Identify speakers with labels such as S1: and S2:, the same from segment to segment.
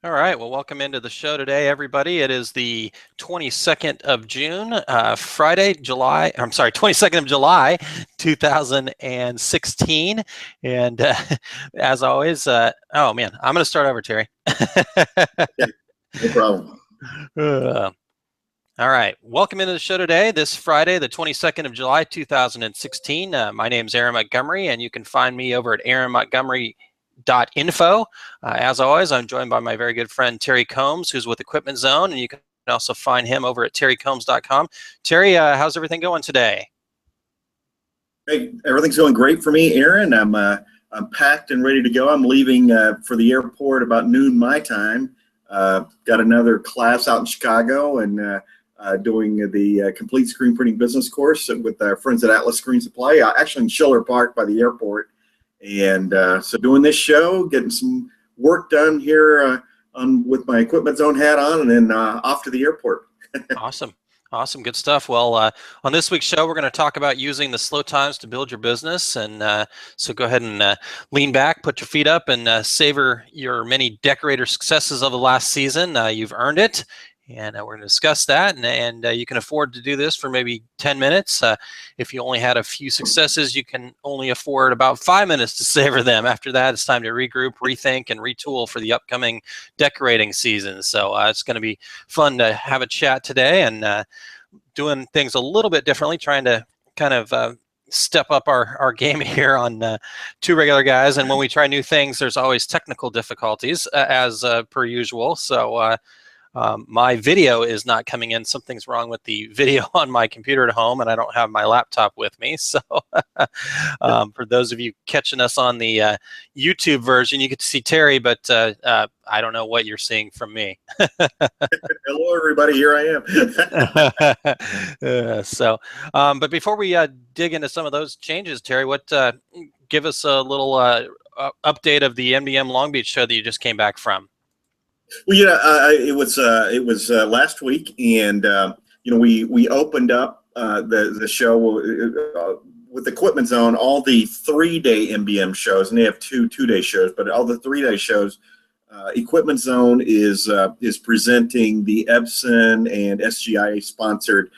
S1: All right. Well, welcome into the show today, everybody. It is the 22nd of June, Friday, July. I'm sorry, 22nd of July, 2016. And as always, oh man, I'm going to start over, Terry.
S2: Okay, no problem.
S1: Uh, all right. Welcome into the show today, this Friday, the 22nd of July, 2016. My name is Aaron Montgomery, and you can find me over at aaronmontgomery.info. As always, I'm joined by my very good friend Terry Combs, who's with Equipment Zone, and you can also find him over at terrycombs.com. Terry, how's everything going today?
S2: Hey, everything's going great for me, Aaron. I'm packed and ready to go. I'm leaving for the airport about noon my time. Got another class out in Chicago and doing the complete screen printing business course with our friends at Atlas Screen Supply, actually in Schiller Park by the airport. And so doing this show, getting some work done here with my Equipment Zone hat on, and then off to the airport.
S1: Awesome. Awesome. Good stuff. Well, on this week's show, we're going to talk about using the slow times to build your business. And so go ahead and lean back, put your feet up, and savor your many decorator successes of the last season. You've earned it. And we're going to discuss that. And you can afford to do this for maybe 10 minutes. If you only had a few successes, you can only afford about 5 minutes to savor them. After that, it's time to regroup, rethink, and retool for the upcoming decorating season. So it's going to be fun to have a chat today and doing things a little bit differently, trying to kind of step up our game here on two regular guys. And when we try new things, there's always technical difficulties as per usual. So my video is not coming in. Something's wrong with the video on my computer at home, and I don't have my laptop with me. So for those of you catching us on the YouTube version, you get to see Terry, but I don't know what you're seeing from me.
S2: Hello, everybody. Here I am.
S1: But before we dig into some of those changes, Terry, give us a little update of the NBM Long Beach show that you just came back from.
S2: Well, it was last week, and we opened up the show with Equipment Zone. All the 3-day NBM shows, and they have two-day shows, but all the 3-day shows. Equipment Zone is presenting the Epson and SGIA sponsored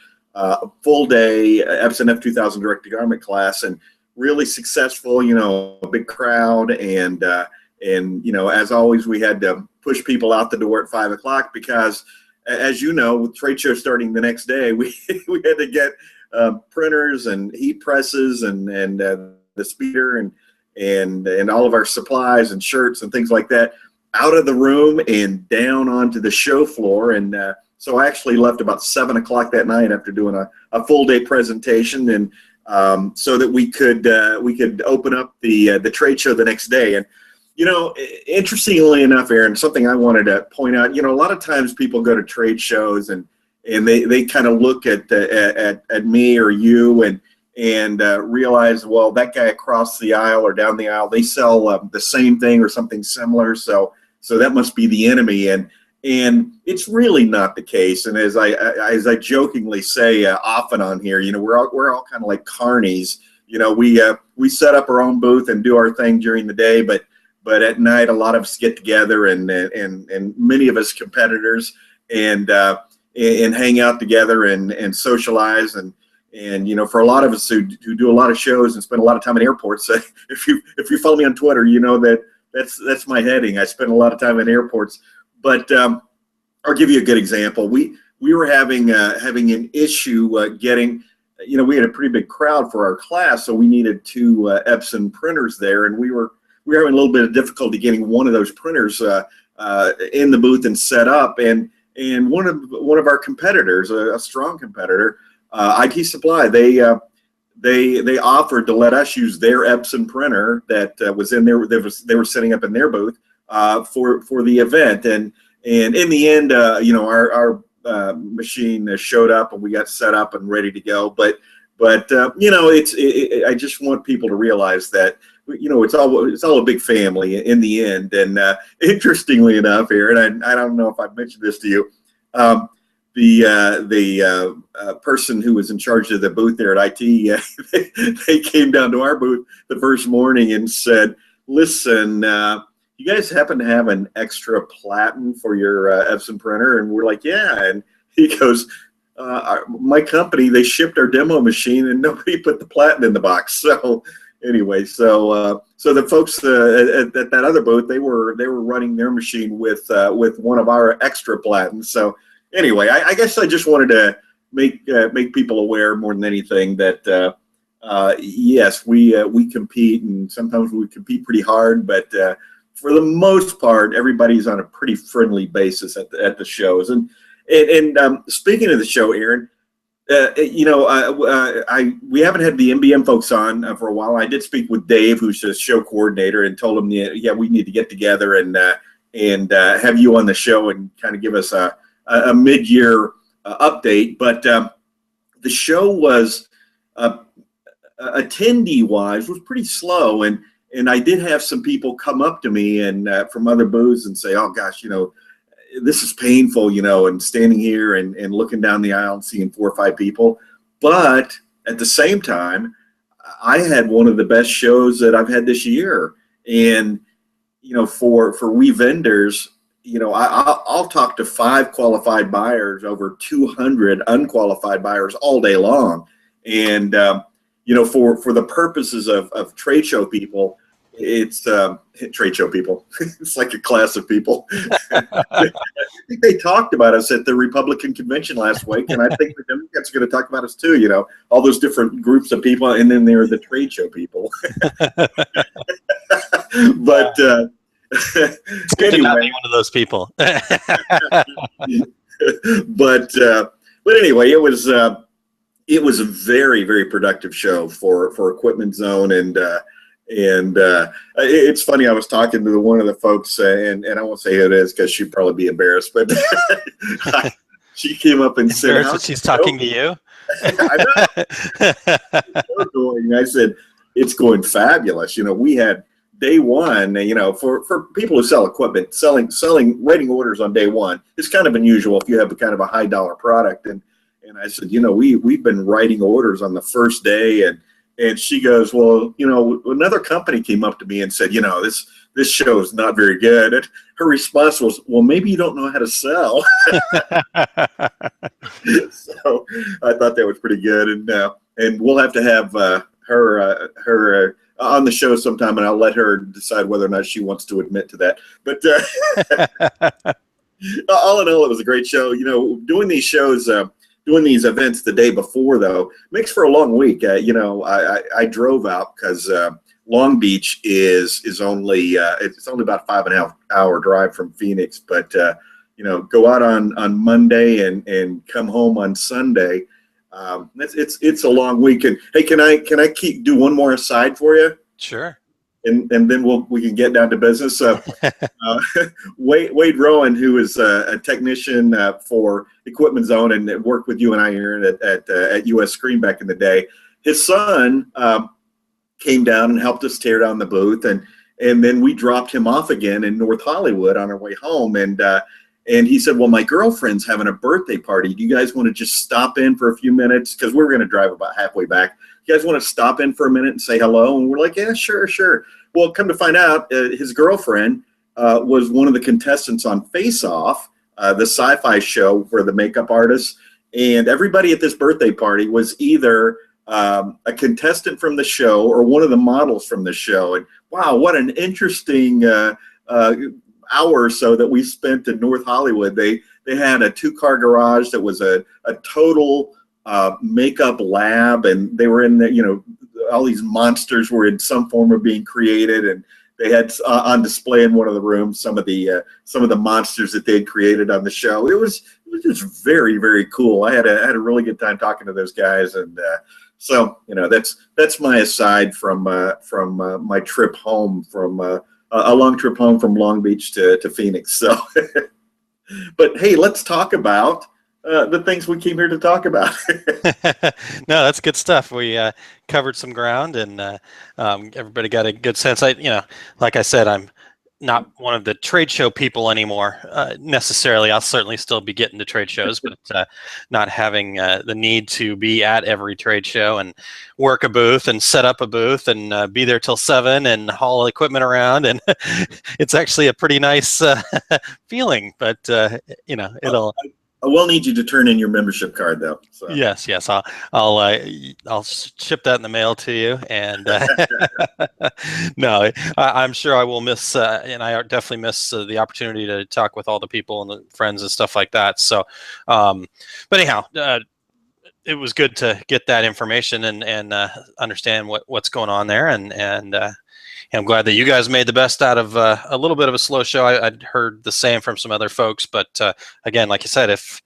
S2: full-day Epson F2000 direct to garment class, and really successful. A big crowd, and as always, we had to push people out the door at 5 o'clock because, as you know, with trade show starting the next day, we had to get printers and heat presses and the speeder and all of our supplies and shirts and things like that out of the room and down onto the show floor. And so I actually left about 7 o'clock that night after doing a full day presentation, and so that we could open up the trade show the next day. And interestingly enough, Aaron, something I wanted to point out, a lot of times people go to trade shows and they kind of look at me or you and realize, well, that guy across the aisle or down the aisle, they sell the same thing or something similar. So that must be the enemy. And it's really not the case. And as I jokingly say often on here, we're all kind of like carnies. We set up our own booth and do our thing during the day, but at night, a lot of us get together, and many of us competitors, and hang out together and socialize, and for a lot of us who do a lot of shows and spend a lot of time in airports, if you follow me on Twitter, you know that's my heading. I spend a lot of time in airports, but I'll give you a good example. We were having an issue getting. We had a pretty big crowd for our class, so we needed 2 Epson printers there, and we were having a little bit of difficulty getting one of those printers in the booth and set up. And one of our competitors, a strong competitor, IT Supply, they offered to let us use their Epson printer that was in there. They were setting up in their booth for the event. And in the end, our machine showed up and we got set up and ready to go. But I just want people to realize that. It's all a big family in the end. And interestingly enough, Aaron, I don't know if I've mentioned this to you, the person who was in charge of the booth there at IT, they came down to our booth the first morning and said, "Listen," he you guys happen to have an extra platen for your Epson printer? And we're like, yeah. And he goes, my company, they shipped our demo machine and nobody put the platen in the box. So anyway, so the folks at that other booth, they were running their machine with one of our extra platens. So anyway, I guess I just wanted to make people aware more than anything that yes, we compete, and sometimes we compete pretty hard, but for the most part, everybody's on a pretty friendly basis at the shows. And speaking of the show, Aaron, we haven't had the MBM folks on for a while. I did speak with Dave, who's the show coordinator, and told him, yeah, we need to get together and have you on the show and kind of give us a mid-year update. But the show was attendee-wise was pretty slow, and I did have some people come up to me and from other booths and say, oh gosh, this is painful, and standing here and looking down the aisle and seeing 4 or 5 people. But at the same time, I had one of the best shows that I've had this year. And, for we vendors, I'll talk to 5 qualified buyers over 200 unqualified buyers all day long. And, for the purposes of trade show people, it's trade show people. It's like a class of people. I think they talked about us at the Republican convention last week, and I think the Democrats are going to talk about us too. All those different groups of people, and then there are the trade show people. But
S1: it's good to not be one of those people.
S2: But anyway, it was a very, very productive show for Equipment Zone, and it's funny. I was talking to one of the folks, and I won't say who it is because she'd probably be embarrassed, but she came up and said,
S1: "Embarrassed that she's talking to you?"
S2: I know. I said, "It's going fabulous." We had day one. For people who sell equipment, writing orders on day one is kind of unusual if you have a kind of a high dollar product. And I said, we've been writing orders on the first day, and she goes, well, another company came up to me and said, this show is not very good. And her response was, well, maybe you don't know how to sell. So I thought that was pretty good. And we'll have to have her on the show sometime, and I'll let her decide whether or not she wants to admit to that. But all in all, it was a great show. Doing these shows, doing these events the day before, though, makes for a long week. I drove out because Long Beach is only it's only about a 5.5 hour drive from Phoenix. But go out on Monday and come home on Sunday. It's a long week. And hey, can I do one more aside for you?
S1: Sure.
S2: And then we can get down to business. Wade Rowan, who is a technician for Equipment Zone and worked with you and I here at US Screen back in the day, his son came down and helped us tear down the booth, and then we dropped him off again in North Hollywood on our way home, and he said, well, my girlfriend's having a birthday party. Do you guys want to just stop in for a few minutes? Because we were going to drive about halfway back. You guys want to stop in for a minute and say hello? And we're like, yeah, sure. Well, come to find out, his girlfriend was one of the contestants on Face Off, the sci-fi show for the makeup artists. And everybody at this birthday party was either a contestant from the show or one of the models from the show. And wow, what an interesting hour or so that we spent in North Hollywood. They had a 2-car garage that was a total makeup lab, and they were in the, all these monsters were in some form of being created, and they had on display in one of the rooms some of the monsters that they had created on the show. It was just very, very cool. I had a really good time talking to those guys, and so that's my aside from my trip home from a long trip home from Long Beach to Phoenix. So, but hey, let's talk about the things we came here to talk about.
S1: No, that's good stuff. We covered some ground, and everybody got a good sense. Like I said, I'm not one of the trade show people anymore, necessarily. I'll certainly still be getting to trade shows, but not having the need to be at every trade show and work a booth and set up a booth and be there till 7 and haul equipment around. And it's actually a pretty nice feeling, but it'll.
S2: I will need you to turn in your membership card, though. So.
S1: Yes. I'll ship that in the mail to you. And no, I'm sure I will miss, and I definitely miss the opportunity to talk with all the people and the friends and stuff like that. So, but anyhow, it was good to get that information and understand what's going on there. And I'm glad that you guys made the best out of a little bit of a slow show. I'd heard the same from some other folks, but again, like you said, if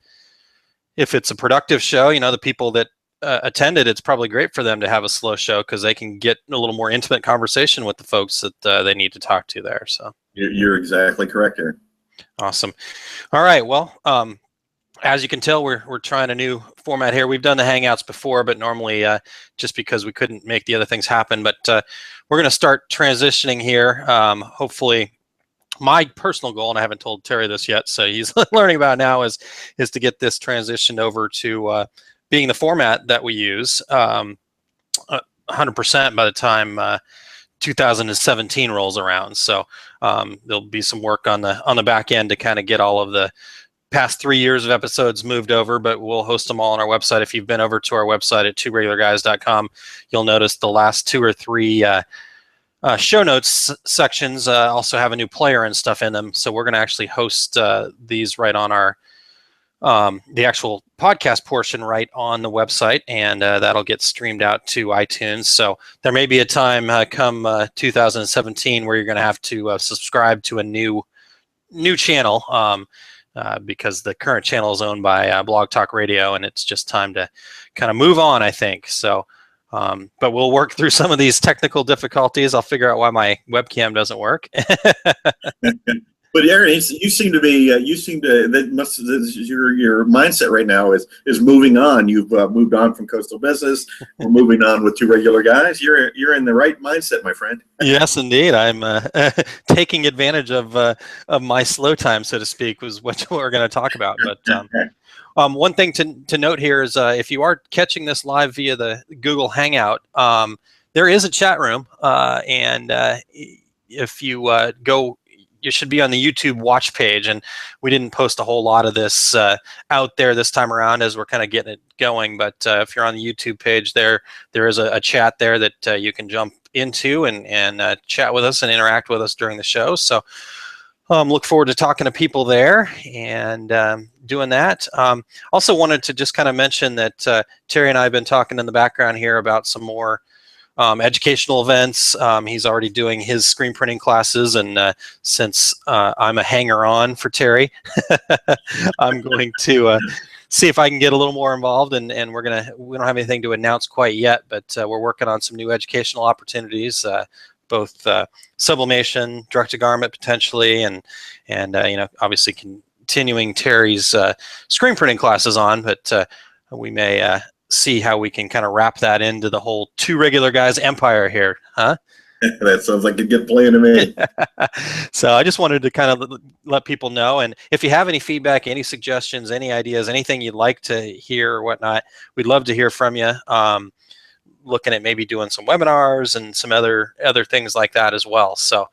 S1: it's a productive show, the people that attended, it's probably great for them to have a slow show because they can get a little more intimate conversation with the folks that they need to talk to there. So
S2: you're exactly correct, Aaron.
S1: Awesome. All right. Well, as you can tell, we're trying a new format here. We've done the Hangouts before, but normally just because we couldn't make the other things happen. But we're going to start transitioning here. Hopefully, my personal goal, and I haven't told Terry this yet, so he's learning about it now, is to get this transitioned over to being the format that we use 100% by the time 2017 rolls around. So there'll be some work on the back end to kind of get all of the past 3 years of episodes moved over, but we'll host them all on our website. If you've been over to our website at tworegularguys.com, you'll notice the last 2 or 3 show notes sections also have a new player and stuff in them. So we're going to actually host these right on our the actual podcast portion right on the website, and that'll get streamed out to iTunes. So there may be a time come 2017 where you're going to have to subscribe to a new channel because the current channel is owned by Blog Talk Radio, and it's just time to kind of move on, I think. So. But we'll work through some of these technical difficulties. I'll figure out why my webcam doesn't work.
S2: But Aaron, your mindset right now is moving on. You've moved on from Coastal Business. We're moving on with Two Regular Guys. You're in the right mindset, my friend.
S1: Yes, indeed. I'm taking advantage of my slow time, so to speak, was what we're going to talk about. But one thing to note here is if you are catching this live via the Google Hangout, there is a chat room, and if you go, you should be on the YouTube watch page. And we didn't post a whole lot of this out there this time around as we're kind of getting it going. But if you're on the YouTube page, there is a chat there that you can jump into and chat with us and interact with us during the show. So look forward to talking to people there and doing that. Also wanted to just kind of mention that Terry and I have been talking in the background here about some more educational events. He's already doing his screen printing classes, and since I'm a hanger-on for Terry, I'm going to see if I can get a little more involved. And we don't have anything to announce quite yet, but we're working on some new educational opportunities, both sublimation, direct to garment potentially, and obviously continuing Terry's screen printing classes on. But we may see how we can kind of wrap that into the whole Two Regular Guys empire here, huh?
S2: That sounds like a good plan to me.
S1: So I just wanted to kind of let people know. And if you have any feedback, any suggestions, any ideas, anything you'd like to hear or whatnot, we'd love to hear from you. Looking at maybe doing some webinars and some other things like that as well. So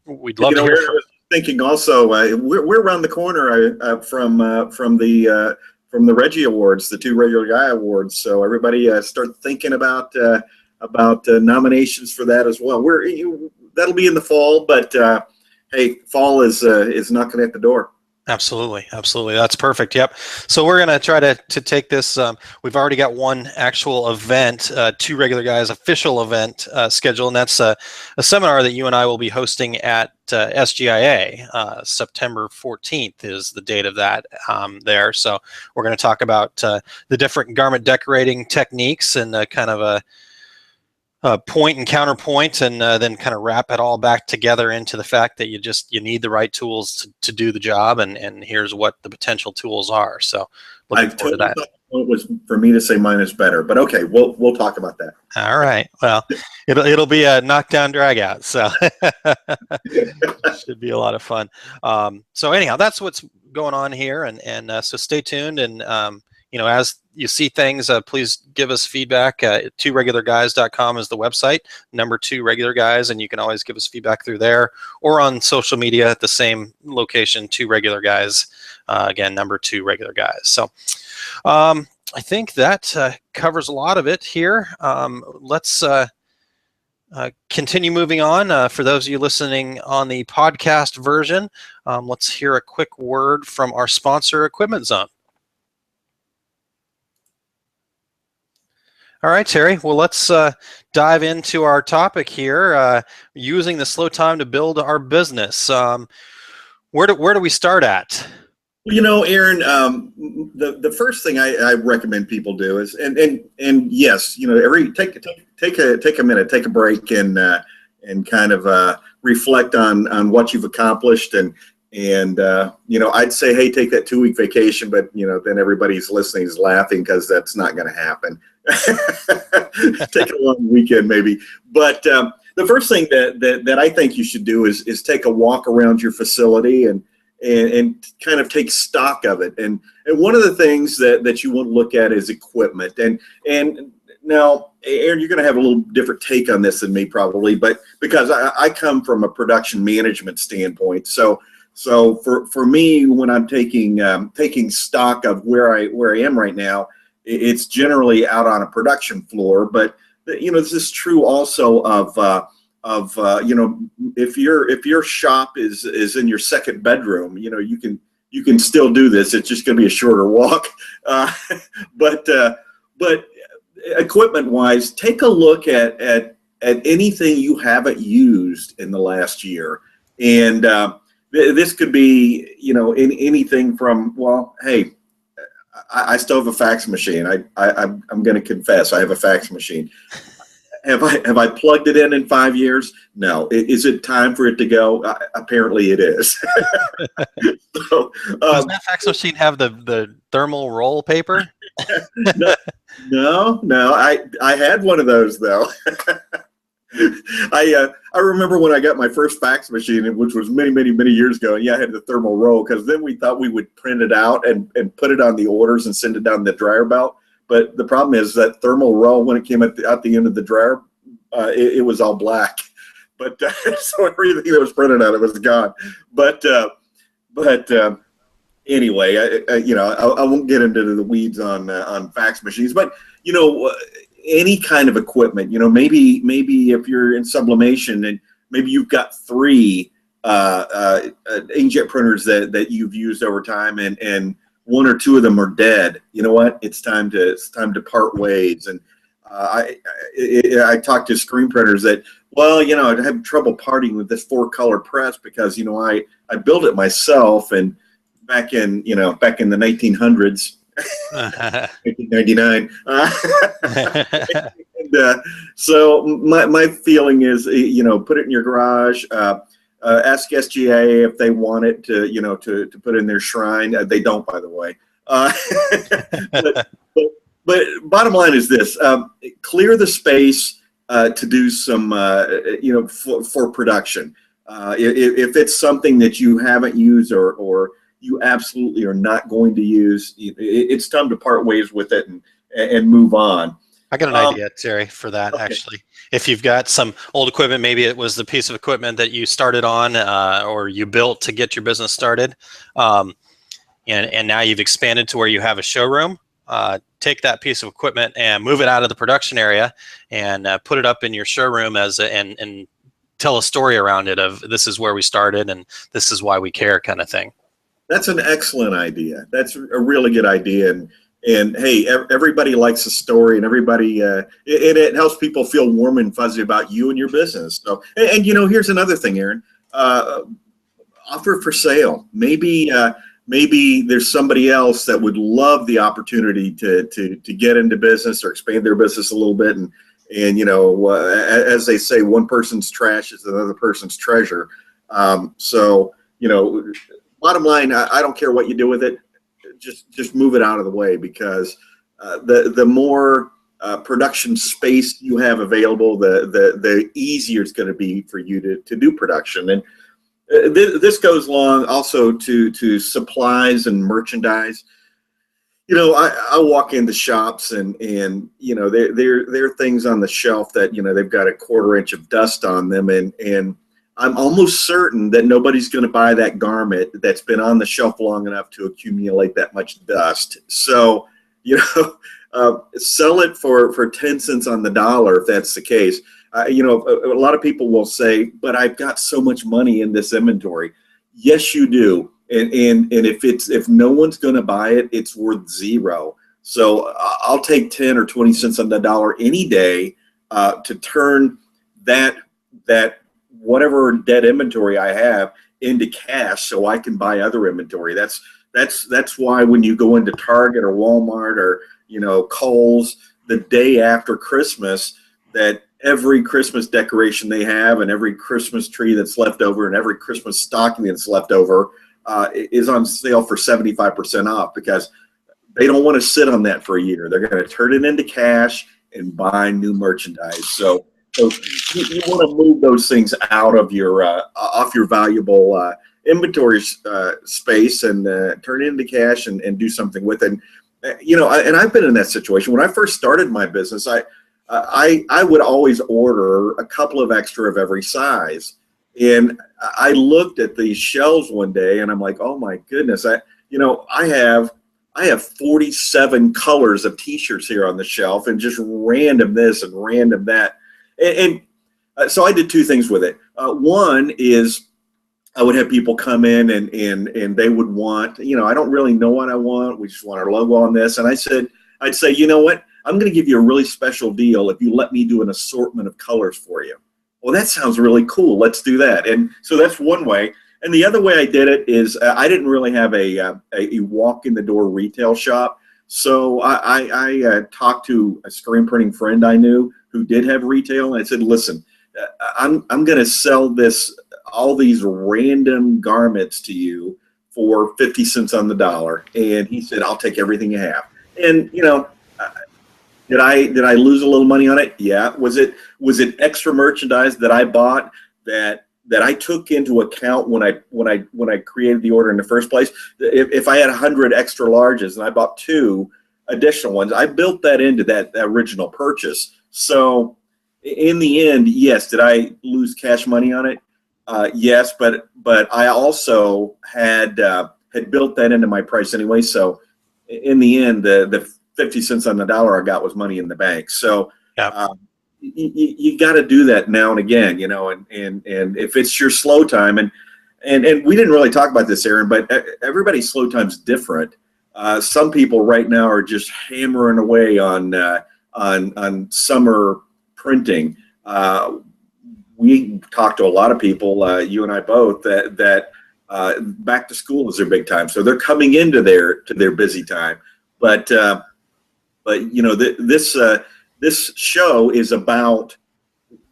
S1: we'd love to hear from you.
S2: Thinking also, we're around the corner from the Reggie Awards, the Two Regular Guy Awards. So everybody start thinking about nominations for that as well. That'll be in the fall, but hey, fall is knocking at the door.
S1: Absolutely. That's perfect. Yep. So we're going to try to take this. We've already got one actual event, Two Regular Guys official event scheduled, and that's a seminar that you and I will be hosting at SGIA. September 14th is the date of that there. So we're going to talk about the different garment decorating techniques and kind of point and counterpoint, and then kind of wrap it all back together into the fact that you need the right tools to do the job, and here's what the potential tools are. So
S2: I
S1: looking forward to
S2: totally
S1: that.
S2: thought the point was for me to say mine is better, but okay, we'll talk about that.
S1: All right. Well, it'll be a knockdown drag out. So should be a lot of fun. So anyhow, that's what's going on here, and so stay tuned, and as you see things, please give us feedback. 2regularguys.com is the website, number 2 regular guys, and you can always give us feedback through there or on social media at the same location, 2 regular guys. Again, number 2 regular guys. So I think that covers a lot of it here. Let's continue moving on. For those of you listening on the podcast version, let's hear a quick word from our sponsor, Equipment Zone. All right, Terry. Well, let's dive into our topic here, using the slow time to build our business. Where do we start at?
S2: Aaron, the first thing I recommend people do is, and yes, take a minute, take a break, and kind of reflect on what you've accomplished, and I'd say, hey, take that 2-week vacation, but then everybody's listening is laughing because that's not going to happen. Take a long weekend maybe, but the first thing that I think you should do is take a walk around your facility and kind of take stock of it. And one of the things that you want to look at is equipment. And now, Aaron, you're going to have a little different take on this than me probably, but because I come from a production management standpoint, so for me, when I'm taking stock of where I am right now, it's generally out on a production floor. But this is true also of if your shop is in your second bedroom, you can still do this. It's just going to be a shorter walk. But equipment wise, take a look at anything you haven't used in the last year, and this could be in anything from, well, hey, I still have a fax machine. I'm going to confess, I have a fax machine. Have I plugged it in 5 years? No. Is it time for it to go? Apparently it is. So,
S1: does that fax machine have the thermal roll paper?
S2: No. I had one of those though. I remember when I got my first fax machine, which was many years ago, and yeah, I had the thermal roll, because then we thought we would print it out and put it on the orders and send it down the dryer belt. But the problem is that thermal roll, when it came at the end of the dryer, it was all black. But so everything that was printed out, it was gone. But anyway, I won't get into the weeds on fax machines. But any kind of equipment, maybe if you're in sublimation and maybe you've got 3 inkjet printers that you've used over time, and 1 or 2 of them are dead. You know what? It's time to part ways. And I talked to screen printers that, well, I'd have trouble parting with this 4-color press because I built it myself, and back in the 1900s. 1999. And, so my feeling is, put it in your garage. Ask SGA if they want it to put in their shrine. They don't, by the way. But bottom line is this: clear the space to do some, for production. If it's something that you haven't used or you absolutely are not going to use, it's time to part ways with it and move on.
S1: I got an idea, Terry, for that. Okay. Actually, if you've got some old equipment, maybe it was the piece of equipment that you started on or you built to get your business started, and now you've expanded to where you have a showroom. Take that piece of equipment and move it out of the production area and put it up in your showroom and tell a story around it of, this is where we started and this is why we care, kind of thing.
S2: That's an excellent idea. That's a really good idea. And hey, everybody likes a story, and everybody, it helps people feel warm and fuzzy about you and your business. So, and here's another thing, Aaron, offer for sale. Maybe there's somebody else that would love the opportunity to get into business or expand their business a little bit, and as they say, one person's trash is another person's treasure. So bottom line, I don't care what you do with it, just move it out of the way, because the more production space you have available, the easier it's going to be for you to do production. And this goes along also to supplies and merchandise. I walk into shops and there are things on the shelf that they've got a quarter inch of dust on them, and I'm almost certain that nobody's going to buy that garment that's been on the shelf long enough to accumulate that much dust. So sell it for 10 cents on the dollar if that's the case. A lot of people will say, but I've got so much money in this inventory. Yes, you do. And if no one's going to buy it, it's worth zero. So I'll take 10 or 20 cents on the dollar any day to turn that whatever dead inventory I have into cash, so I can buy other inventory. That's why when you go into Target or Walmart or Kohl's the day after Christmas, that every Christmas decoration they have and every Christmas tree that's left over and every Christmas stocking that's left over is on sale for 75% off, because they don't want to sit on that for a year. They're going to turn it into cash and buy new merchandise. So you want to move those things out of your off your valuable inventory space and turn it into cash and do something with it. And I've been in that situation. When I first started my business, I would always order a couple of extra of every size. And I looked at these shelves one day and I'm like, oh my goodness, I have 47 colors of t-shirts here on the shelf, and just random this and random that. And so I did two things with it. One is I would have people come in and they would want, I don't really know what I want. We just want our logo on this. And I'd say, you know what? I'm going to give you a really special deal if you let me do an assortment of colors for you. Well, that sounds really cool. Let's do that. And so that's one way. And the other way I did it is I didn't really have a walk in the door retail shop. So I talked to a screen printing friend I knew who did have retail, and I said, listen, I'm going to sell all these random garments to you for 50 cents on the dollar. And he said, I'll take everything you have. And did I lose a little money on it? Yeah. Was it extra merchandise that I bought that I took into account when I created the order in the first place? If I had 100 extra larges and I bought 2 additional ones, I built that into that original purchase. So in the end, yes, did I lose cash money on it? Yes, but I also had built that into my price anyway. So in the end, the 50 cents on the dollar I got was money in the bank. So yeah. You got to do that now and again, and if it's your slow time, and we didn't really talk about this, Aaron, but everybody's slow time's different. Some people right now are just hammering away on summer printing. We talked to a lot of people, you and I both, that back to school is their big time, so they're coming into their busy time. But this show is about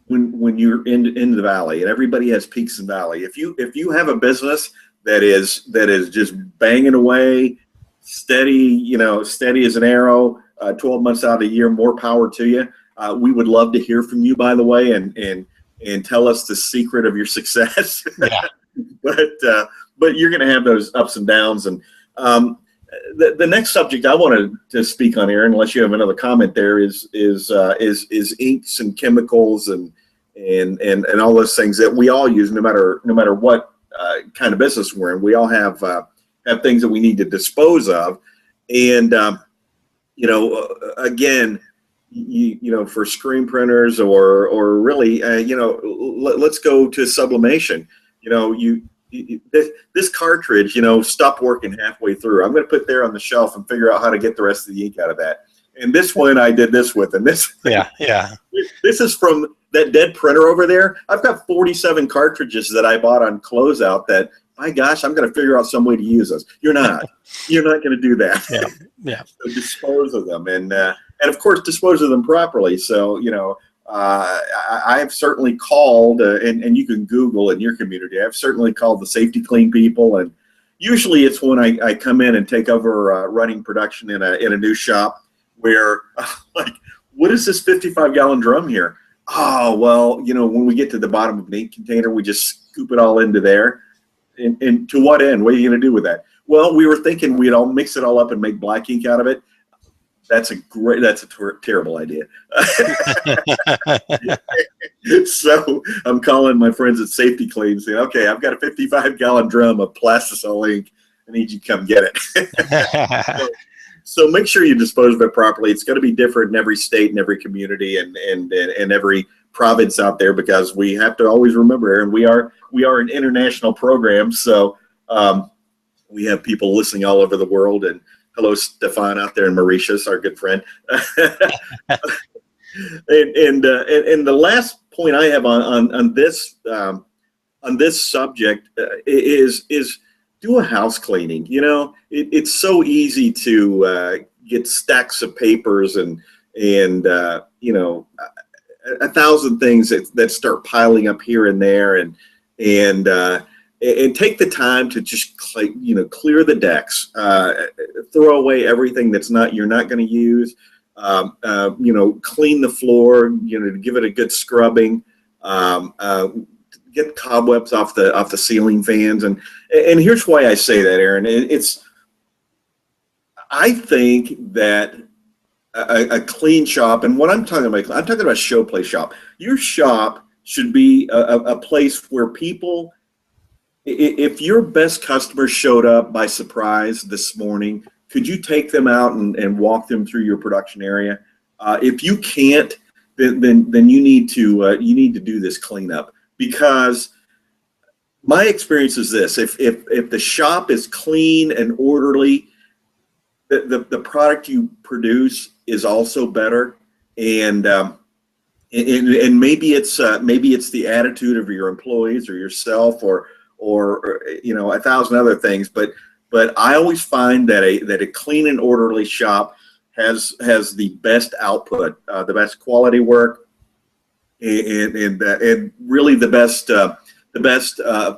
S2: when you're in the valley, and everybody has peaks and valley. If you have a business that is just banging away, steady as an arrow, 12 months out of the year, more power to you. We would love to hear from you, by the way, and tell us the secret of your success. Yeah. But you're going to have those ups and downs. And the next subject I wanted to speak on, Aaron, unless you have another comment there, is inks and chemicals and all those things that we all use, no matter what kind of business we're in. We all have things that we need to dispose of, and again, for screen printers or really, let's go to sublimation. This cartridge, stopped working halfway through. I'm going to put it there on the shelf and figure out how to get the rest of the ink out of that. And this one I did this with, and this this is from that dead printer over there. I've got 47 cartridges that I bought on closeout that, my gosh, I'm going to figure out some way to use those. You're not going to do that. Yeah. So dispose of them, and of course dispose of them properly. So I have certainly called, and you can Google in your community. I've certainly called the Safety Clean people, and usually it's when I come in and take over running production in a new shop where, like, what is this 55-gallon drum here? Oh, well, when we get to the bottom of an ink container, we just scoop it all into there. And to what end? What are you going to do with that? Well, we were thinking we'd all mix it all up and make black ink out of it. That's a terrible idea. So I'm calling my friends at Safety Clean saying, okay, I've got a 55-gallon drum of plastisol ink. I need you to come get it. So make sure you dispose of it properly. It's going to be different in every state and every community and every province out there, because we have to always remember, Aaron, we are an international program. So we have people listening all over the world. And hello, Stefan out there in Mauritius, our good friend. and the last point I have on this subject is do a house cleaning. It's so easy to get stacks of papers and a thousand things that start piling up here and there, and take the time to just clear the decks, throw away everything you're not going to use, clean the floor, give it a good scrubbing, get cobwebs off the ceiling fans, and here's why I say that, Aaron. I think that a clean shop, and what I'm talking about showplace shop. Your shop should be a place where people, if your best customer showed up by surprise this morning, could you take them out and walk them through your production area? If you can't, then you need to do this cleanup, because my experience is this: if the shop is clean and orderly, the product you produce is also better, and maybe it's the attitude of your employees or yourself or a thousand other things, but I always find that a clean and orderly shop has the best output, the best quality work, and really the best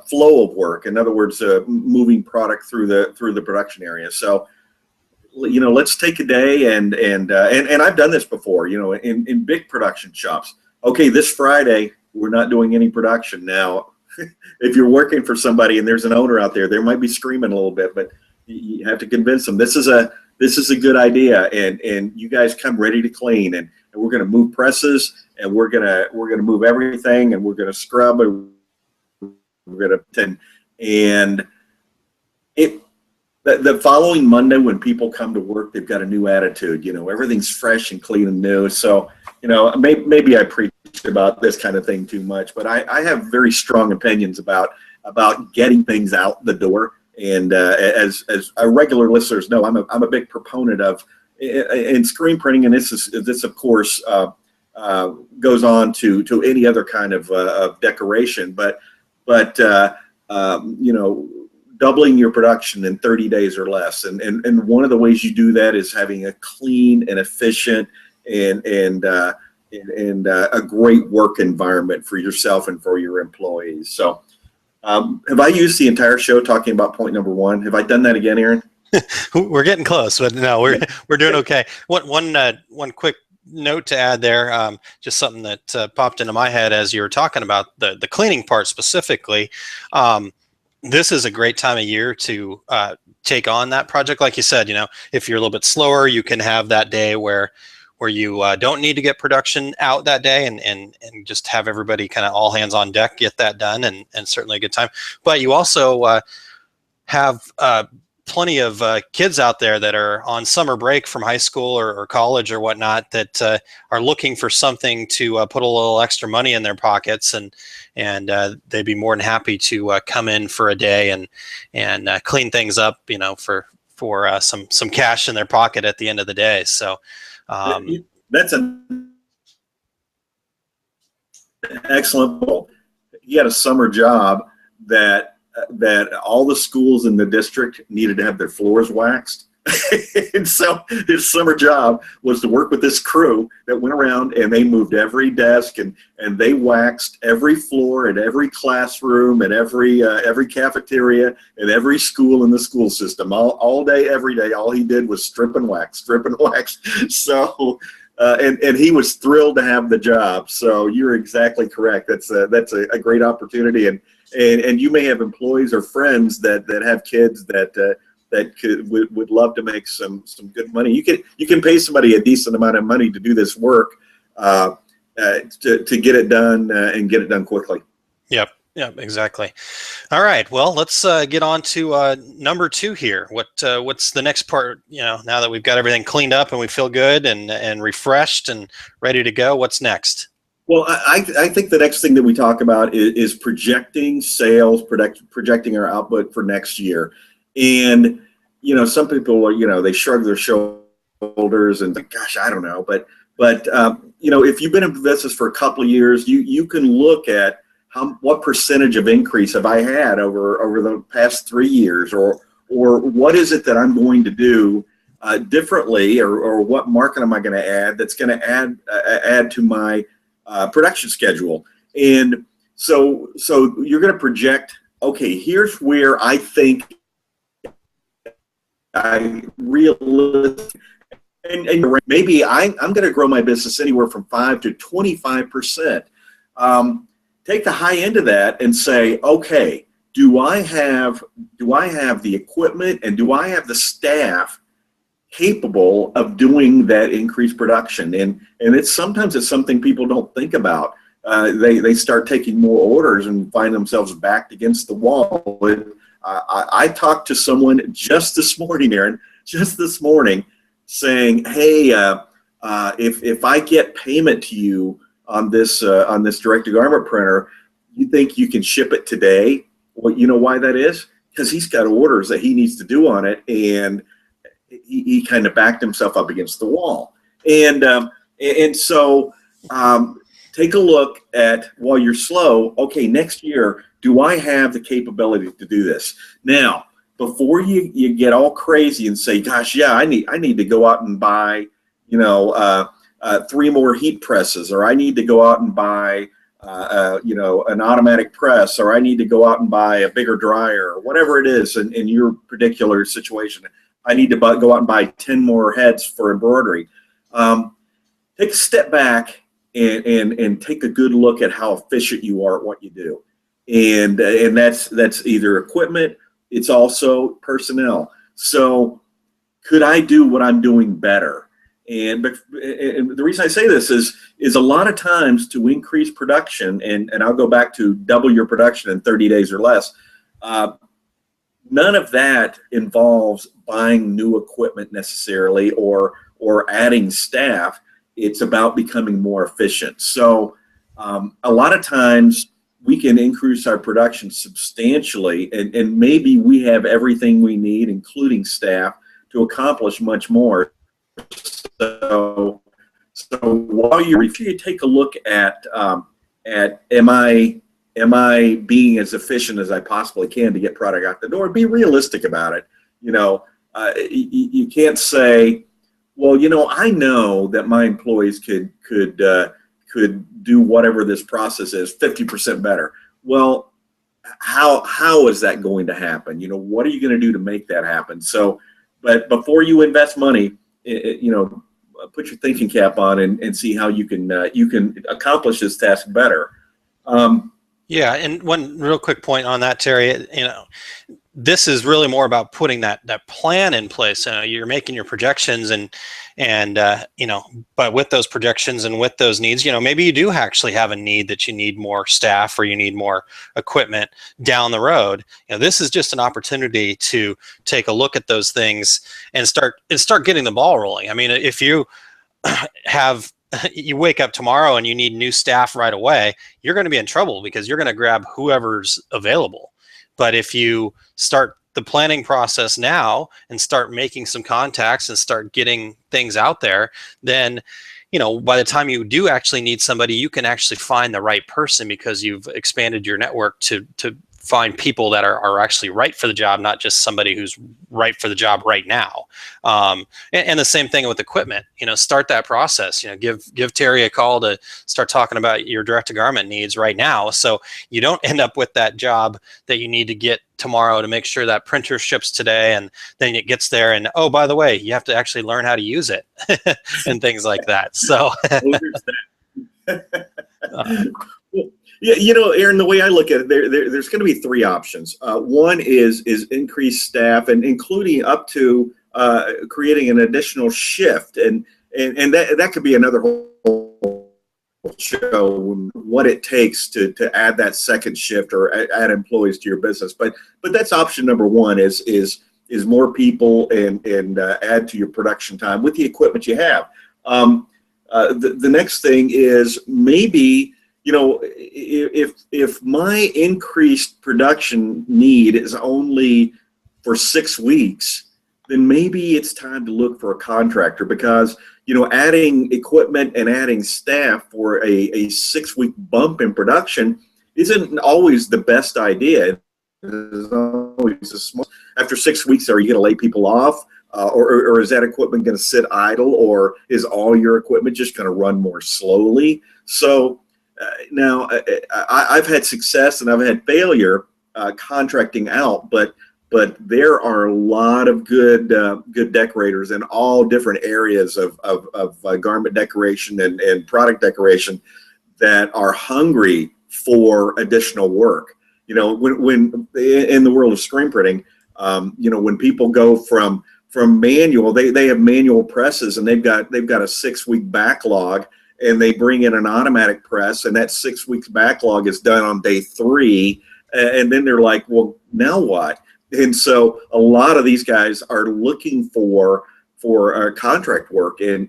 S2: flow of work. In other words, moving product through the production area. So let's take a day and I've done this before, in big production shops. Okay, this Friday we're not doing any production. Now, if you're working for somebody and there's an owner out there, they might be screaming a little bit, but you have to convince them this is a good idea, and you guys come ready to clean, and we're going to move presses, and we're going to move everything, and we're going to scrub, and we're going to and it. The following Monday, when people come to work, they've got a new attitude. Everything's fresh and clean and new. So, maybe I preach about this kind of thing too much, but I have very strong opinions about getting things out the door. And as our regular listeners know, I'm a big proponent of in screen printing, and this of course goes on to any other kind of decoration, but doubling your production in 30 days or less. And one of the ways you do that is having a clean and efficient and a great work environment for yourself and for your employees. So have I used the entire show talking about point number one? Have I done that again, Aaron?
S1: We're getting close, but no, we're doing okay. One quick note to add there, just something that popped into my head as you were talking about the cleaning part specifically. This is a great time of year to take on that project. Like you said, if you're a little bit slower, you can have that day where you don't need to get production out that day, and just have everybody kind of all hands on deck, get that done, and certainly a good time. But you also have plenty of kids out there that are on summer break from high school or college or whatnot that are looking for something to put a little extra money in their pockets, and they'd be more than happy to come in for a day and clean things up, for some cash in their pocket at the end of the day. So
S2: that's an excellent goal. He had a summer job that all the schools in the district needed to have their floors waxed. And so his summer job was to work with this crew that went around and they moved every desk and they waxed every floor and every classroom and every cafeteria and every school in the school system all day, every day. All he did was strip and wax, strip and wax. So, and he was thrilled to have the job. So you're exactly correct. That's a great opportunity. And you may have employees or friends that have kids that would love to make some good money. You can pay somebody a decent amount of money to do this work to get it done and get it done quickly.
S1: Yep, exactly. All right, well, let's get on to number 2 here. What's the next part? Now that we've got everything cleaned up and we feel good and refreshed and ready to go, what's next?
S2: Well, I think the next thing that we talk about is projecting sales, projecting our output for next year. And, some people, they shrug their shoulders and think, gosh, I don't know. But if you've been in business for a couple of years, you can look at what percentage of increase have I had over the past 3 years, or what is it that I'm going to do differently, or what market am I going to add that's going to add to my production schedule. And so you're going to project, okay, here's where I think I realistic, and maybe I'm going to grow my business anywhere from 5 to 25%. Take the high end of that and say, okay, do I have the equipment and do I have the staff capable of doing that increased production? And sometimes it's something people don't think about. They start taking more orders and find themselves backed against the wall. I talked to someone just this morning, Aaron, saying, hey, if I get payment to you on this direct-to-garment printer, you think you can ship it today? Well, you know why that is? Because he's got orders that he needs to do on it, and he kind of backed himself up against the wall. And so take a look at, while you're slow, okay, next year, do I have the capability to do this? Now, before you get all crazy and say, gosh, yeah, I need to go out and buy, 3 more heat presses, or I need to go out and buy, an automatic press, or I need to go out and buy a bigger dryer, or whatever it is in your particular situation. I need to go out and buy 10 more heads for embroidery. Take a step back and take a good look at how efficient you are at what you do. And that's either equipment, it's also personnel. So could I do what I'm doing better? And the reason I say this is a lot of times to increase production, and I'll go back to double your production in 30 days or less, none of that involves buying new equipment necessarily or adding staff. It's about becoming more efficient. So a lot of times we can increase our production substantially, and maybe we have everything we need, including staff, to accomplish much more. So while you take a look at am I being as efficient as I possibly can to get product out the door? Be realistic about it. You can't say, well, I know that my employees could do whatever this process is 50% better. Well, how is that going to happen? What are you going to do to make that happen? So, but before you invest money, put your thinking cap on and see how you can accomplish this task better.
S1: Yeah, and one real quick point on that, Terry. This is really more about putting that plan in place. You're making your projections, and but with those projections and with those needs, maybe you do actually have a need that you need more staff or you need more equipment down the road. This is just an opportunity to take a look at those things and start getting the ball rolling. I mean, if you you wake up tomorrow and you need new staff right away, you're going to be in trouble because you're going to grab whoever's available. But if you start the planning process now and start making some contacts and start getting things out there, then by the time you do actually need somebody, you can actually find the right person because you've expanded your network to find people that are actually right for the job, not just somebody who's right for the job right now. And the same thing with equipment. Start that process. Give Terry a call to start talking about your direct-to-garment needs right now, so you don't end up with that job that you need to get tomorrow to make sure that printer ships today, and then it gets there, and oh, by the way, you have to actually learn how to use it and things like that. So.
S2: Yeah, Aaron, the way I look at it, there's going to be three options. One is increased staff, and including up to creating an additional shift, and that could be another whole show, what it takes to add that second shift or add employees to your business. But that's option number one is more people and add to your production time with the equipment you have. The next thing is maybe, if my increased production need is only for 6 weeks, then maybe it's time to look for a contractor, because adding equipment and adding staff for a 6-week bump in production isn't always the best idea. After 6 weeks, are you going to lay people off? Or is that equipment going to sit idle, or is all your equipment just going to run more slowly? So now I've had success and I've had failure contracting out, but there are a lot of good decorators in all different areas of garment decoration and product decoration that are hungry for additional work. When in the world of screen printing, when people go from manual, they have manual presses, and they've got a 6-week backlog, and they bring in an automatic press, and that 6 weeks backlog is done on day 3, and then they're like, well, now what? And so a lot of these guys are looking for contract work, and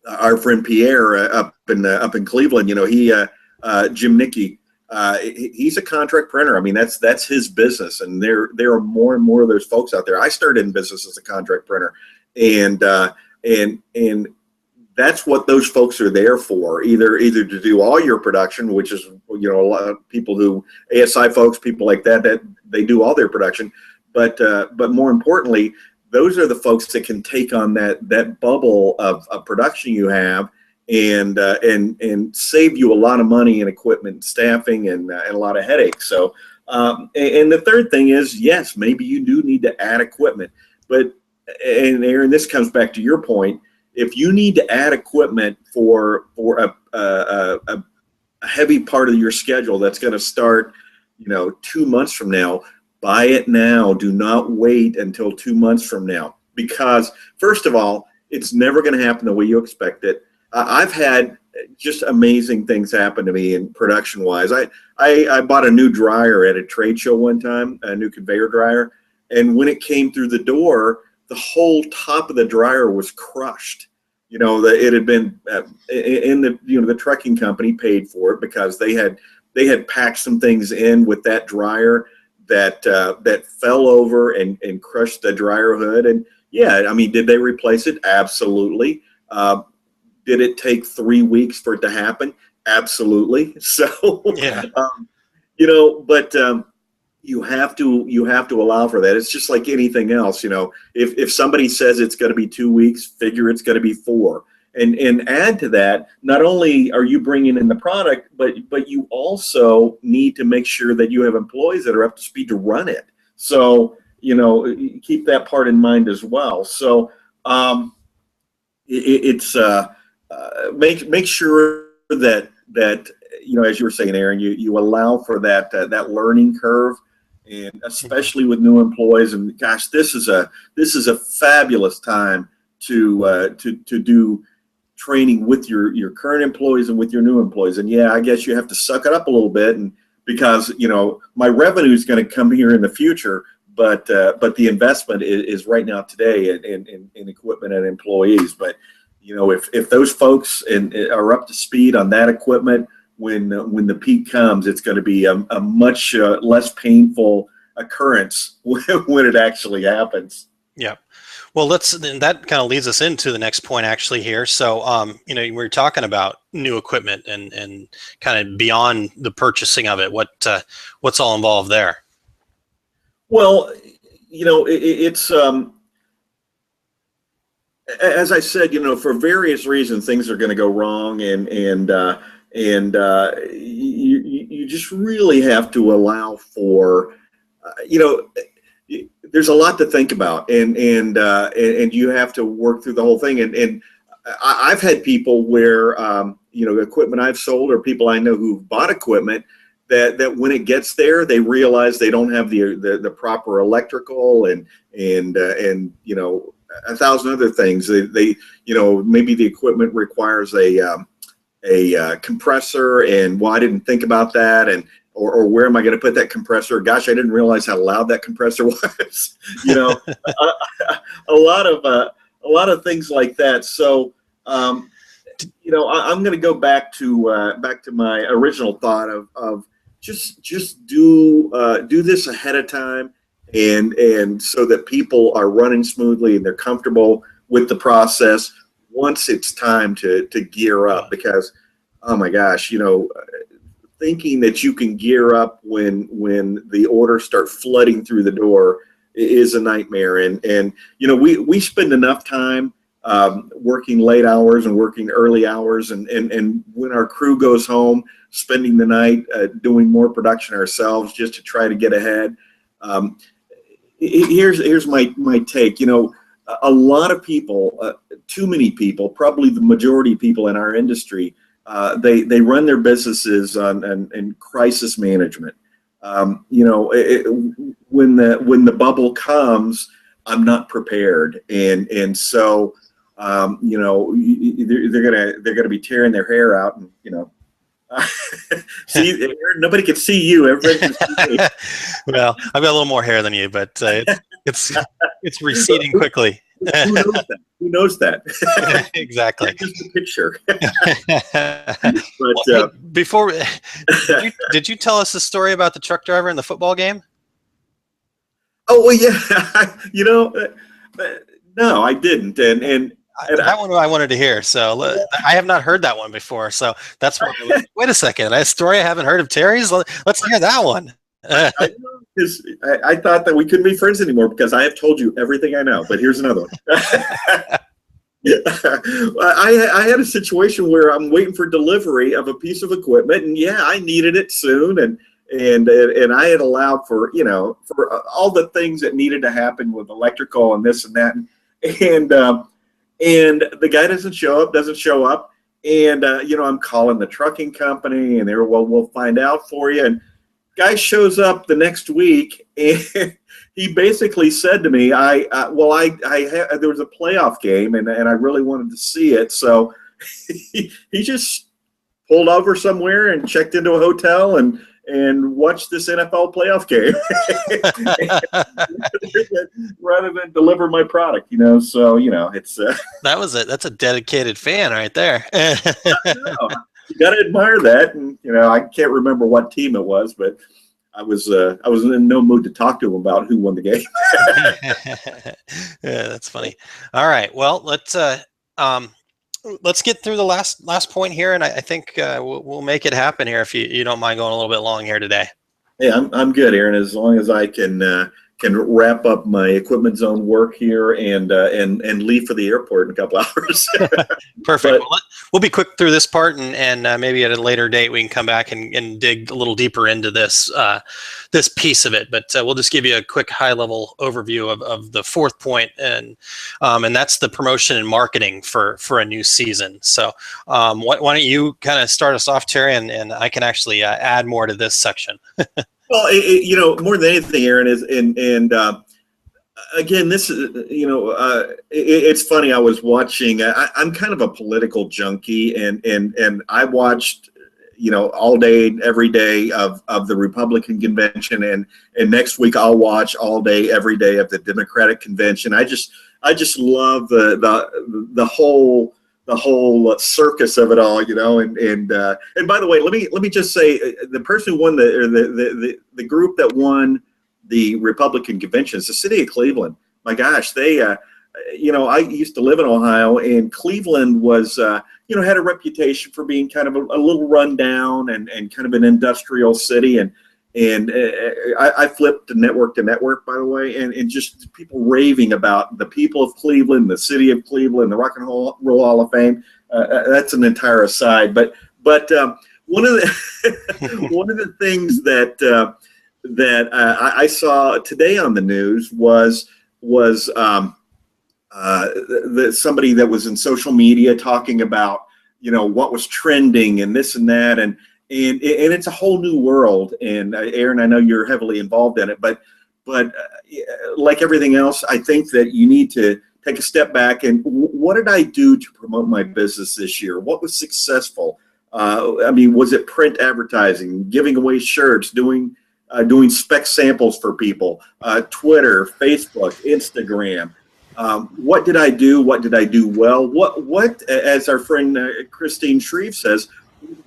S2: our friend Pierre up in Cleveland, Jim Nicky, he's a contract printer. I mean, that's his business, and there are more and more of those folks out there. I started in business as a contract printer, and that's what those folks are there for. Either to do all your production, which is a lot of people who ASI folks, people like that they do all their production, but more importantly, those are the folks that can take on that bubble of production you have, and save you a lot of money in equipment, staffing, and a lot of headaches. So, and the third thing is, yes, maybe you do need to add equipment, and Aaron, this comes back to your point. If you need to add equipment for a heavy part of your schedule that's going to start, 2 months from now, buy it now. Do not wait until 2 months from now, because first of all, it's never going to happen the way you expect it. I've had just amazing things happen to me in production wise. I bought a new dryer at a trade show one time, a new conveyor dryer, and when it came through the door, the whole top of the dryer was crushed. It had been in the trucking company paid for it because they had packed some things in with that dryer that fell over and crushed the dryer hood. And yeah, I mean, did they replace it? Absolutely. Did it take 3 weeks for it to happen? Absolutely. So
S1: Yeah.
S2: But you have to allow for that. It's just like anything else. If somebody says it's going to be 2 weeks, figure it's going to be 4. And add to that, not only are you bringing in the product, but you also need to make sure that you have employees that are up to speed to run it. So keep that part in mind as well. So it's make sure that as you were saying, Aaron, you allow for that learning curve, and especially with new employees. And gosh, this is a fabulous time to do training with your current employees and with your new employees. And yeah, I guess you have to suck it up a little bit, and because my revenue is going to come here in the future, but the investment is right now today in equipment and employees. But if those folks are up to speed on that equipment, when the peak comes, it's going to be a much less painful occurrence when it actually happens.
S1: Yeah. Well, then that kind of leads us into the next point actually here. So, we're talking about new equipment and kind of beyond the purchasing of it. What's all involved there?
S2: Well, it's as I said, for various reasons, things are going to go wrong, and you just really have to allow for, there's a lot to think about, and you have to work through the whole thing. And I've had people where, equipment I've sold, or people I know who've bought equipment that when it gets there, they realize they don't have the proper electrical and a thousand other things. They maybe the equipment requires a compressor, and well, I didn't think about that, and or where am I going to put that compressor? Gosh, I didn't realize how loud that compressor was. A lot of things like that. So I'm going to go back to my original thought of just do this ahead of time, and so that people are running smoothly and they're comfortable with the process once it's time to gear up. Because, oh my gosh, thinking that you can gear up when the orders start flooding through the door is a nightmare. And we spend enough time working late hours and working early hours, and when our crew goes home, spending the night doing more production ourselves just to try to get ahead. Here's my take. A lot of people, too many people, probably the majority of people in our industry, they run their businesses in crisis management. When the bubble comes, I'm not prepared, and so they're gonna be tearing their hair out, and see, nobody can see you. Everybody can see me.
S1: Well, I've got a little more hair than you, but it's receding quickly.
S2: Who knows that? Who knows that?
S1: Exactly.
S2: Just a picture.
S1: Well, hey, before, did you tell us the story about the truck driver in the football game?
S2: Oh well, yeah. No, I didn't, and
S1: that one I wanted to hear. So I have not heard that one before. So that's why. Wait a second, a story I haven't heard of Terry's. Let's hear that one.
S2: I thought that we couldn't be friends anymore because I have told you everything I know. But here's another one. I had a situation where I'm waiting for delivery of a piece of equipment, and yeah, I needed it soon, and I had allowed for for all the things that needed to happen with electrical and this and that, and the guy doesn't show up, and I'm calling the trucking company, and they were, well, we'll find out for you. And guy shows up the next week, and he basically said to me, there was a playoff game, and I really wanted to see it, so he just pulled over somewhere and checked into a hotel and watched this NFL playoff game rather than deliver my product, So it's
S1: that was it. That's a dedicated fan right there.
S2: You got to admire that, and I can't remember what team it was, but I was in no mood to talk to him about who won the game.
S1: Yeah, that's funny. All right, well, let's get through the last point here, and I think we'll make it happen here if you don't mind going a little bit long here today.
S2: Hey, I'm good, Aaron. As long as I can wrap up my equipment zone work here and leave for the airport in a couple hours.
S1: Perfect. We'll be quick through this part, and maybe at a later date we can come back and dig a little deeper into this piece of it. But we'll just give you a quick high-level overview of the fourth point, and that's the promotion and marketing for a new season. So why don't you kind of start us off, Terry, and I can actually add more to this section.
S2: Well, more than anything, Aaron, is again, this is it's funny. I was watching. I'm kind of a political junkie, and I watched all day, every day of the Republican convention, and next week I'll watch all day, every day of the Democratic convention. I just love the whole circus of it all, and by the way, let me just say, the person who won the group that won the Republican convention is the city of Cleveland. my gosh, they, I used to live in Ohio, and Cleveland was, had a reputation for being kind of a little rundown and kind of an industrial city. And I flipped to network, by the way, and just people raving about the people of Cleveland, the city of Cleveland, the Rock and Roll Hall of Fame. That's an entire aside. But one of the one of the things that I saw today on the news was somebody that was in social media talking about what was trending and this and that, and it's a whole new world. And Aaron, I know you're heavily involved in it, but like everything else, I think that you need to take a step back and what did I do to promote my business this year? What was successful? Was it print advertising, giving away shirts, doing spec samples for people, Twitter, Facebook, Instagram? What did I do? What did I do well? What as our friend Christine Shreve says,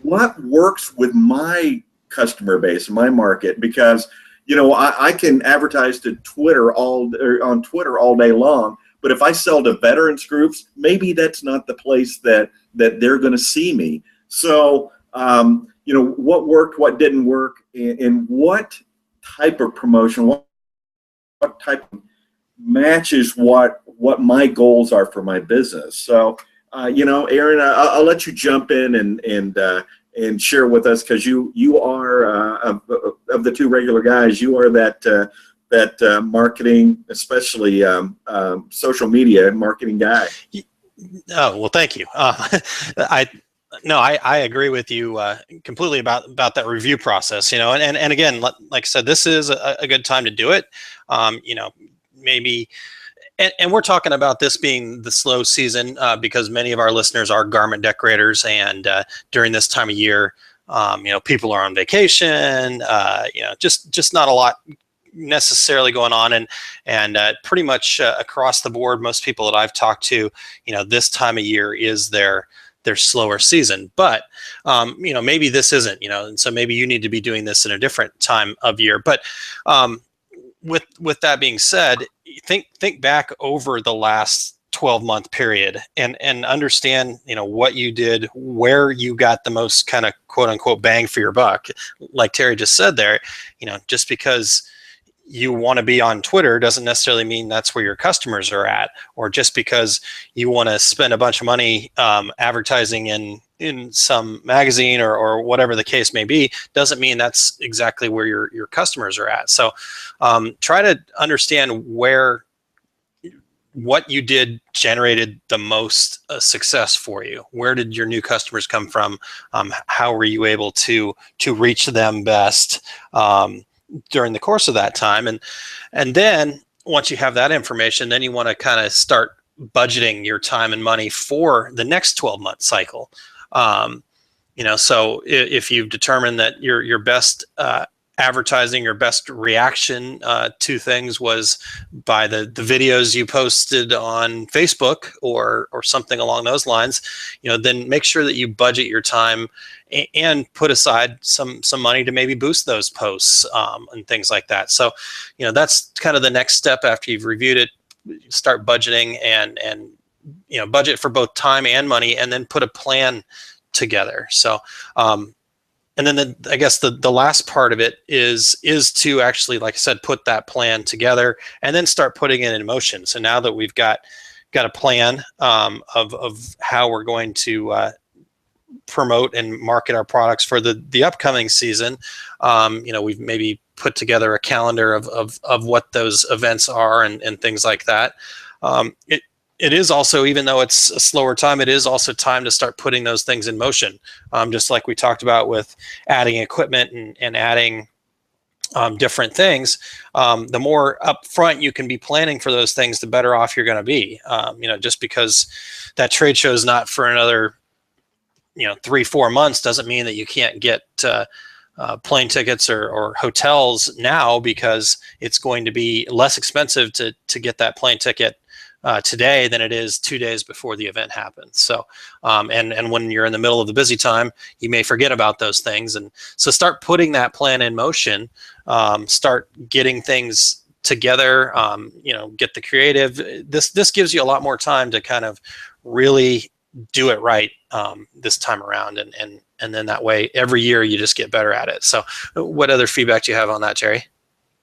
S2: what works with my customer base, my market? Because I can advertise to Twitter on Twitter all day long, but if I sell to veterans groups, maybe that's not the place that they're going to see me. So what worked, what didn't work, and what type of promotion, what type of matches what my goals are for my business. So Aaron, I'll let you jump in and share with us, because you are of the two regular guys, you are that marketing, especially social media marketing guy.
S1: Oh, well, thank you. I agree with you completely about that review process. And again, like I said, this is a good time to do it. Maybe. And we're talking about this being the slow season because many of our listeners are garment decorators, and during this time of year, people are on vacation. Just not a lot necessarily going on, and pretty much across the board, most people that I've talked to, this time of year is their slower season. But maybe this isn't, and so maybe you need to be doing this in a different time of year. But with that being said, think back over the last 12-month period and understand what you did, where you got the most kind of quote unquote bang for your buck. Like Terry just said there, just because you want to be on Twitter doesn't necessarily mean that's where your customers are at, or just because you want to spend a bunch of money advertising in some magazine or whatever the case may be doesn't mean that's exactly where your customers are at. So try to understand what you did generated the most success for you. Where did your new customers come from? How were you able to reach them best during the course of that time? And then once you have that information, then you want to kind of start budgeting your time and money for the next 12-month cycle. So if you've determined that your best advertising, your best reaction to things was by the videos you posted on Facebook or something along those lines, then make sure that you budget your time and put aside some money to maybe boost those posts and things like that. So, that's kind of the next step after you've reviewed it. Start budgeting and budget for both time and money, and then put a plan together. So, and then I guess the last part of it is to actually, like I said, put that plan together and then start putting it in motion. So now that we've got a plan of how we're going to promote and market our products for the upcoming season, we've maybe put together a calendar of what those events are and things like that. It is also, even though it's a slower time, it is also time to start putting those things in motion. Just like we talked about with adding equipment and adding different things, the more upfront you can be planning for those things, the better off you're going to be. Just because that trade show is not for another 3-4 months doesn't mean that you can't get plane tickets or hotels now, because it's going to be less expensive to get that plane ticket today than it is 2 days before the event happens. So, and when you're in the middle of the busy time, you may forget about those things. And so start putting that plan in motion, start getting things together, get the creative. This gives you a lot more time to kind of really do it right this time around, and then that way every year you just get better at it. So what other feedback do you have on that, Terry?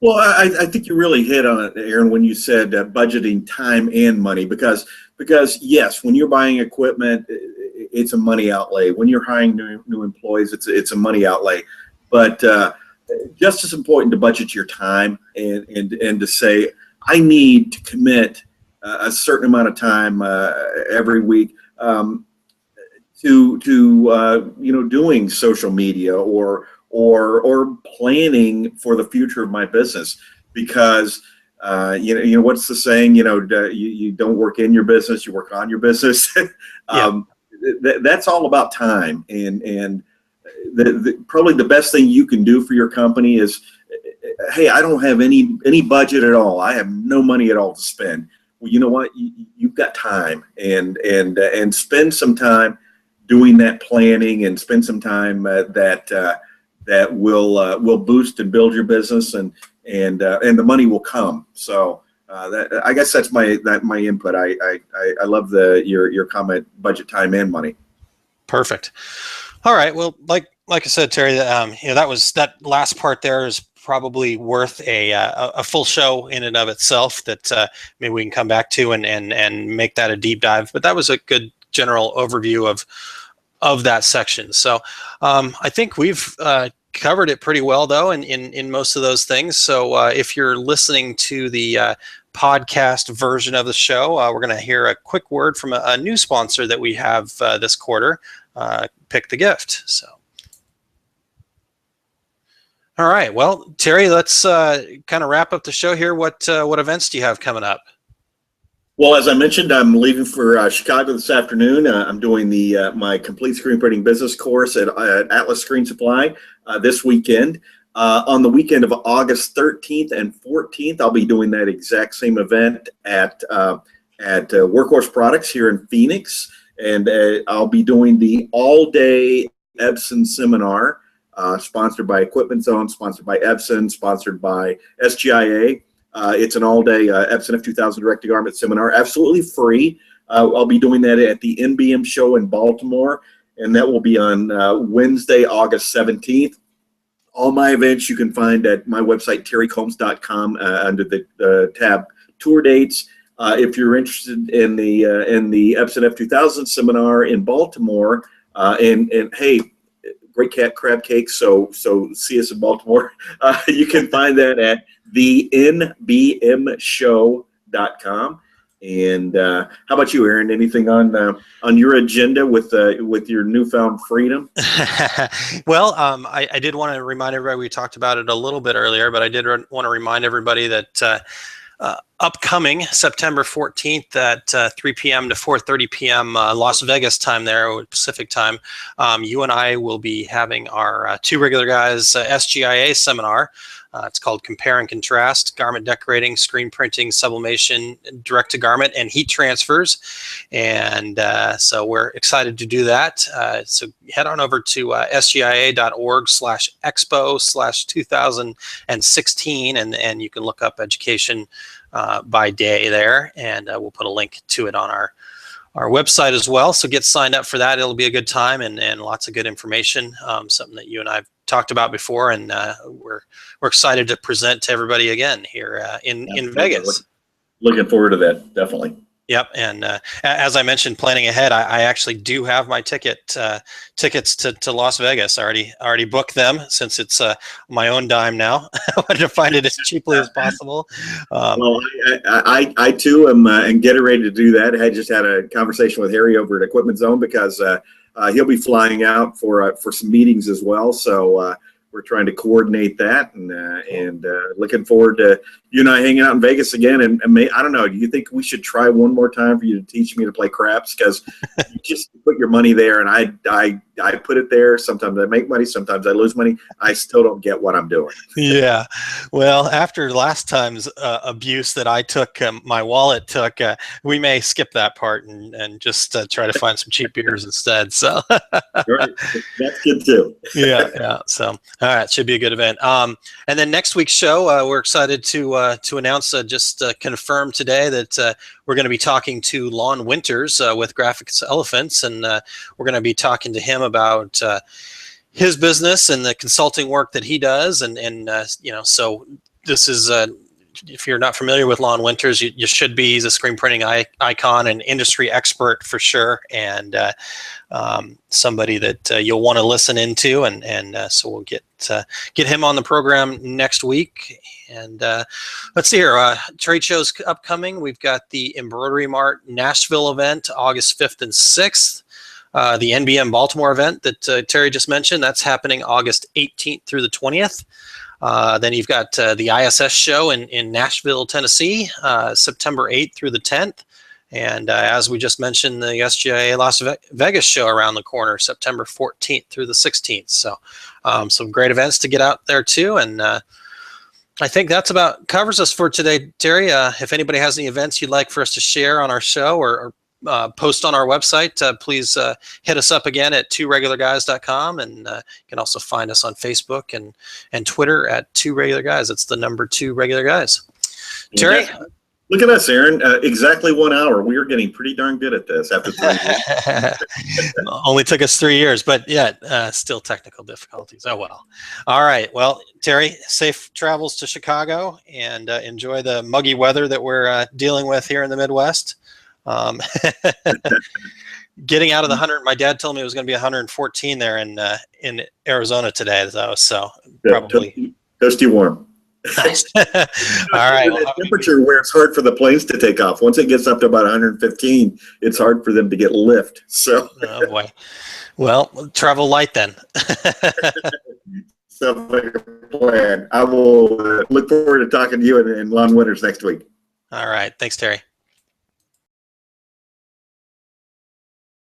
S2: Well, I think you really hit on it, Aaron, when you said budgeting time and money, because yes, when you're buying equipment, it's a money outlay. When you're hiring new employees, it's a money outlay. But just as important to budget your time and to say, I need to commit a certain amount of time every week to doing social media or planning for the future of my business, because what's the saying, you don't work in your business, you work on your business. That's all about time, and probably the best thing you can do for your company is, hey, I don't have any budget at all, I have no money at all to spend. Well, you know what, you've got time, and spend some time doing that planning, and spend some time that will boost and build your business, and the money will come. So I guess that's my input. I love your comment, budget time and money.
S1: Perfect. All right. Well, like I said, Terry, that last part there is probably worth a full show in and of itself, that maybe we can come back to and make that a deep dive. But that was a good general overview of that section. So I think we've covered it pretty well, though, in most of those things. So if you're listening to the podcast version of the show, we're going to hear a quick word from a new sponsor that we have this quarter, Pick the Gift. So, all right. Well, Terry, let's kind of wrap up the show here. What events do you have coming up?
S2: Well, as I mentioned, I'm leaving for Chicago this afternoon. I'm doing my complete screen printing business course at Atlas Screen Supply this weekend. On the weekend of August 13th and 14th, I'll be doing that exact same event at Workhorse Products here in Phoenix, and I'll be doing the all-day Epson seminar, sponsored by Equipment Zone, sponsored by Epson, sponsored by SGIA. It's an all-day Epson F2000 direct-to-garment seminar, absolutely free. I'll be doing that at the NBM show in Baltimore, and that will be on Wednesday, August 17th. All my events you can find at my website, terrycombs.com, under the tab Tour Dates. If you're interested in the Epson F2000 seminar in Baltimore, and hey, great crab cake, so see us in Baltimore. You can find that at the nbmshow.com. And how about you, Aaron? Anything on your agenda with your newfound freedom?
S1: Well, I did want to remind everybody, we talked about it a little bit earlier, but I did want to remind everybody that upcoming September 14th at 3 p.m. to 4:30 p.m. Las Vegas time there, Pacific time, you and I will be having our Two Regular Guys SGIA seminar. It's called Compare and Contrast, Garment Decorating, Screen Printing, Sublimation, Direct to Garment, and Heat Transfers. And so we're excited to do that. So head on over to sgia.org/expo/2016, and you can look up education by day there, and we'll put a link to it on our website as well. So get signed up for that. It'll be a good time and lots of good information, something that you and I have talked about before, and we're excited to present to everybody again here in Vegas.
S2: Looking forward to that, definitely.
S1: Yep, and as I mentioned, planning ahead, I actually do have my tickets to Las Vegas. I already booked them, since it's my own dime now. I wanted to find it as cheaply as possible.
S2: Well, I too am and getting ready to do that. I just had a conversation with Harry over at Equipment Zone, because he'll be flying out for some meetings as well. So we're trying to coordinate that, and looking forward to you and I hanging out in Vegas again. And I don't know, do you think we should try one more time for you to teach me to play craps? Because you just put your money there, and I put it there. Sometimes I make money, sometimes I lose money. I still don't get what I'm doing.
S1: Yeah, well, after last time's abuse that I took, my wallet took, we may skip that part and just try to find some cheap beers instead. So
S2: Right. That's good too.
S1: yeah. So all right, should be a good event. And then next week's show, we're excited to to announce, just confirm today that we're going to be talking to Lon Winters with Graphics Elephants, and we're going to be talking to him about his business and the consulting work that he does, and so this is. If you're not familiar with Lon Winters, you should be. He's a screen printing icon and industry expert for sure, and somebody that you'll want to listen into. And so we'll get him on the program next week. And let's see here, trade shows upcoming. We've got the Embroidery Mart Nashville event, August 5th and 6th. The NBM Baltimore event that Terry just mentioned, that's happening August 18th through the 20th. Then you've got the ISS show in Nashville, Tennessee, September 8th through the 10th. And as we just mentioned, the SGIA Las Vegas show around the corner, September 14th through the 16th. So some great events to get out there too. And I think that's about covers us for today, Terry. If anybody has any events you'd like for us to share on our show or post on our website, please hit us up again at tworegularguys.com, and you can also find us on Facebook and Twitter at 2regularguys. It's the number 2 regular guys. Terry,
S2: look at us, Aaron. Exactly 1 hour. We are getting pretty darn good at this after 3 years.
S1: Only took us 3 years, but yeah, still technical difficulties. Oh well. All right. Well, Terry, safe travels to Chicago, and enjoy the muggy weather that we're dealing with here in the Midwest. Getting out of the 100. My dad told me it was going to be 114 there in Arizona today, though. So probably
S2: toasty warm.
S1: Nice. All right.
S2: The temperature where it's hard for the planes to take off. Once it gets up to about 115, it's hard for them to get lift. So.
S1: Oh boy. Well, travel light then.
S2: Sounds like a plan. I will look forward to talking to you and Lon Winters next week.
S1: All right. Thanks, Terry.